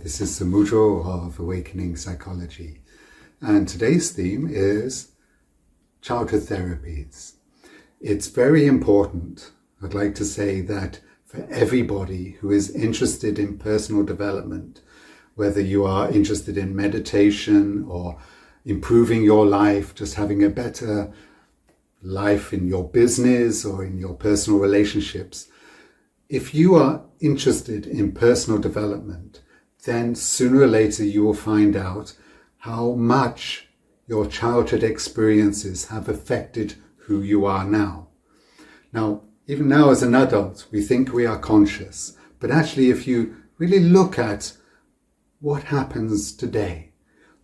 This is Samudro of Awakening Psychology, and today's theme is childhood therapies. It's very important, I'd like to say, that for everybody who is interested in personal development, whether you are interested in meditation or improving your life, just having a better life in your business or in your personal relationships, if you are interested in personal development, then sooner or later you will find out how much your childhood experiences have affected who you are now. Now, even now as an adult, we think we are conscious, but actually if you really look at what happens today,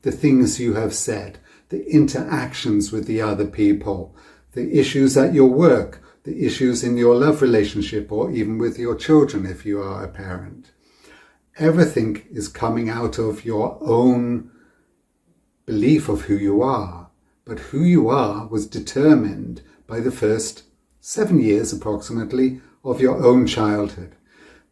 the things you have said, the interactions with the other people, the issues at your work, the issues in your love relationship, or even with your children if you are a parent. Everything is coming out of your own belief of who you are. But who you are was determined by the first 7 years approximately of your own childhood.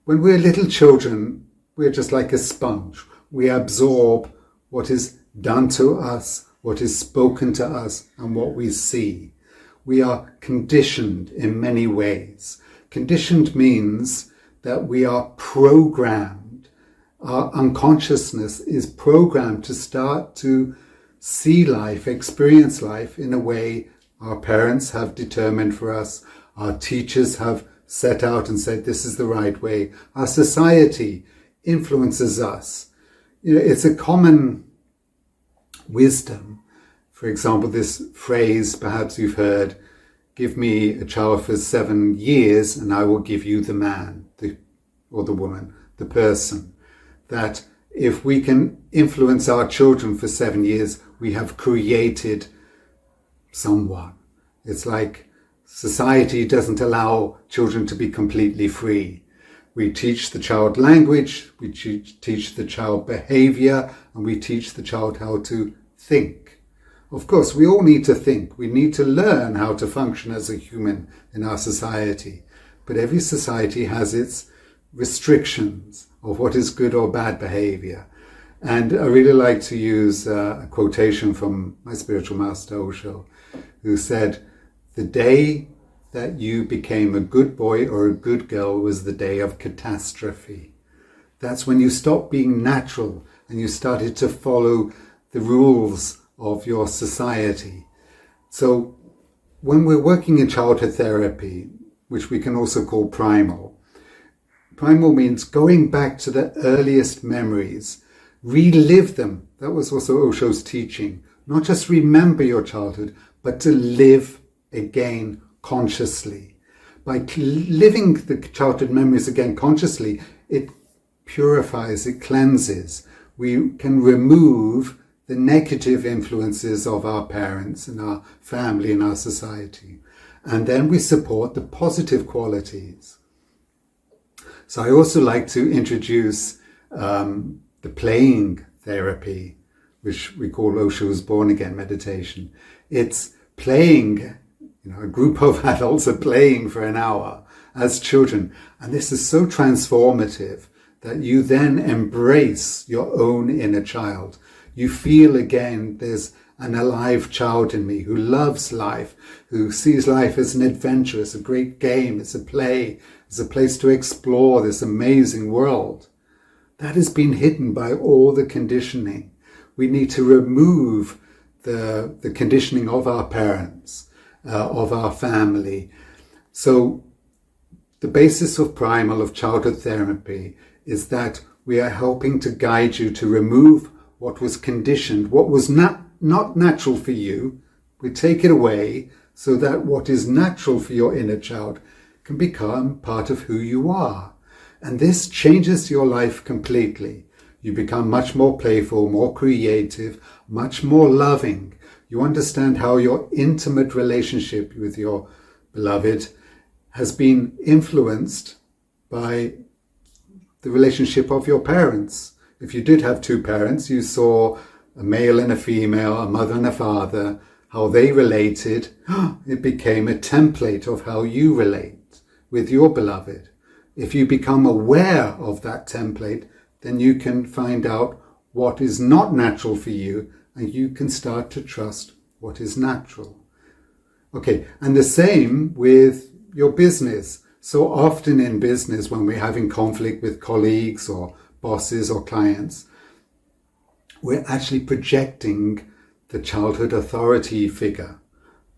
When we're little children, we're just like a sponge. We absorb what is done to us, what is spoken to us, and what we see. We are conditioned in many ways. Conditioned means that we are programmed. Our unconsciousness is programmed to start to see life, experience life in a way our parents have determined for us, our teachers have set out and said this is the right way, our society influences us. It's a common wisdom. For example, this phrase, perhaps you've heard, give me a child for 7 years and I will give you the man, or the woman, the person. That if we can influence our children for 7 years, we have created someone. It's like society doesn't allow children to be completely free. We teach the child language, we teach the child behavior, and we teach the child how to think. Of course, we all need to think. We need to learn how to function as a human in our society. But every society has its restrictions of what is good or bad behavior. And I really like to use a quotation from my spiritual master Osho, who said, "The day that you became a good boy or a good girl was the day of catastrophe." That's when you stopped being natural and you started to follow the rules of your society. So when we're working in childhood therapy, which we can also call primal means going back to the earliest memories, relive them. That was also Osho's teaching. Not just remember your childhood, but to live again consciously. By living the childhood memories again consciously, it purifies, it cleanses. We can remove the negative influences of our parents and our family and our society. And then we support the positive qualities. So I also like to introduce the playing therapy, which we call Osho's Born Again meditation. It's playing, a group of adults are playing for an hour as children. And this is so transformative that you then embrace your own inner child. You feel again, there's an alive child in me who loves life, who sees life as an adventure, as a great game, as a play, as a place to explore this amazing world. That has been hidden by all the conditioning. We need to remove the conditioning of our parents, of our family. So the basis of primal, of childhood therapy, is that we are helping to guide you to remove what was conditioned, what was not natural for you. We take it away so that what is natural for your inner child can become part of who you are. And this changes your life completely. You become much more playful, more creative, much more loving. You understand how your intimate relationship with your beloved has been influenced by the relationship of your parents. If you did have two parents, you saw a male and a female, a mother and a father, how they related. It became a template of how you relate with your beloved. If you become aware of that template, then you can find out what is not natural for you, and you can start to trust what is natural. Okay, and the same with your business. So often in business, when we're having conflict with colleagues or bosses or clients, we're actually projecting the childhood authority figure.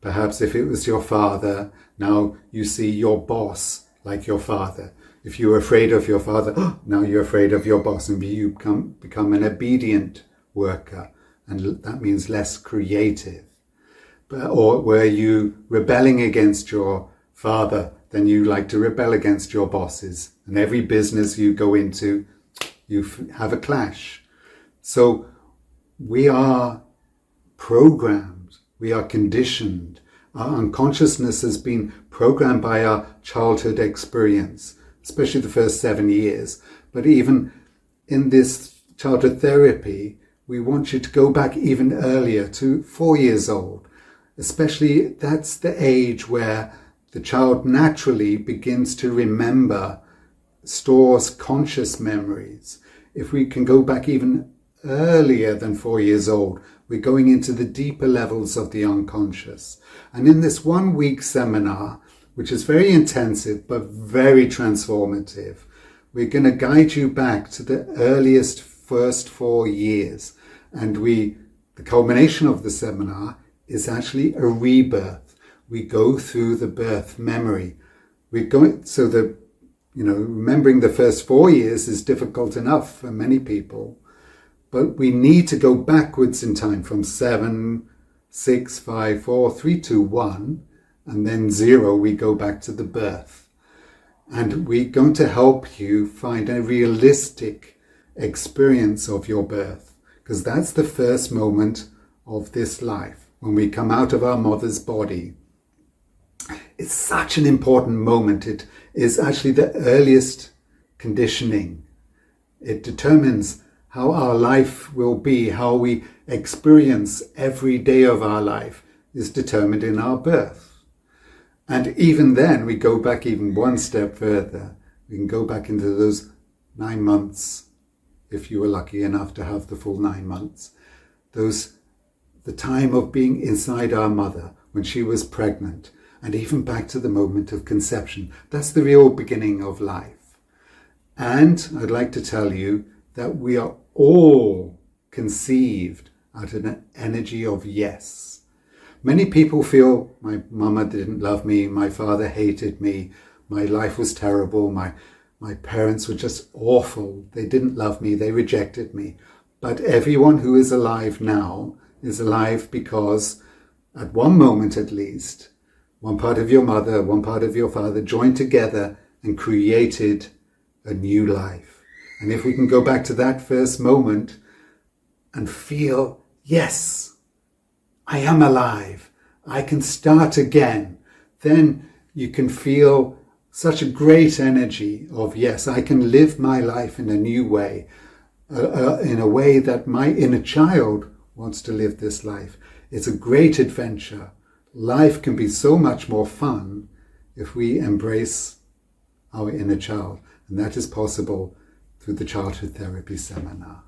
Perhaps if it was your father, now you see your boss like your father. If you were afraid of your father, now you're afraid of your boss, and you become an obedient worker, and that means less creative. Or were you rebelling against your father, then you like to rebel against your bosses. And every business you go into, you have a clash. So we are programmed, we are conditioned. Our unconsciousness has been programmed by our childhood experience, especially the first 7 years. But even in this childhood therapy, we want you to go back even earlier to 4 years old. Especially that's the age where the child naturally begins to remember, stores conscious memories. If we can go back even earlier than 4 years old, we're going into the deeper levels of the unconscious. And in this 1 week seminar, which is very intensive but very transformative, we're going to guide you back to the earliest first 4 years. And the culmination of the seminar is actually a rebirth. We go through the birth memory. Remembering the first 4 years is difficult enough for many people, but we need to go backwards in time from 7, 6, 5, 4, 3, 2, 1, and then 0, we go back to the birth. And we're going to help you find a realistic experience of your birth, because that's the first moment of this life. When we come out of our mother's body, it's such an important moment. It is actually the earliest conditioning. It determines how our life will be, how we experience every day of our life is determined in our birth. And even then, we go back even one step further. We can go back into those 9 months, if you were lucky enough to have the full 9 months. The time of being inside our mother when she was pregnant, and even back to the moment of conception. That's the real beginning of life. And I'd like to tell you that we are all conceived out of an energy of yes. Many people feel my mama didn't love me, my father hated me, my life was terrible, my parents were just awful, they didn't love me, they rejected me. But everyone who is alive now is alive because at one moment at least, one part of your mother, one part of your father joined together and created a new life. And if we can go back to that first moment and feel, yes, I am alive, I can start again, then you can feel such a great energy of, yes, I can live my life in a new way, in a way that my inner child wants to live this life. It's a great adventure. Life can be so much more fun if we embrace our inner child. And that is possible through the Childhood Therapy Seminar.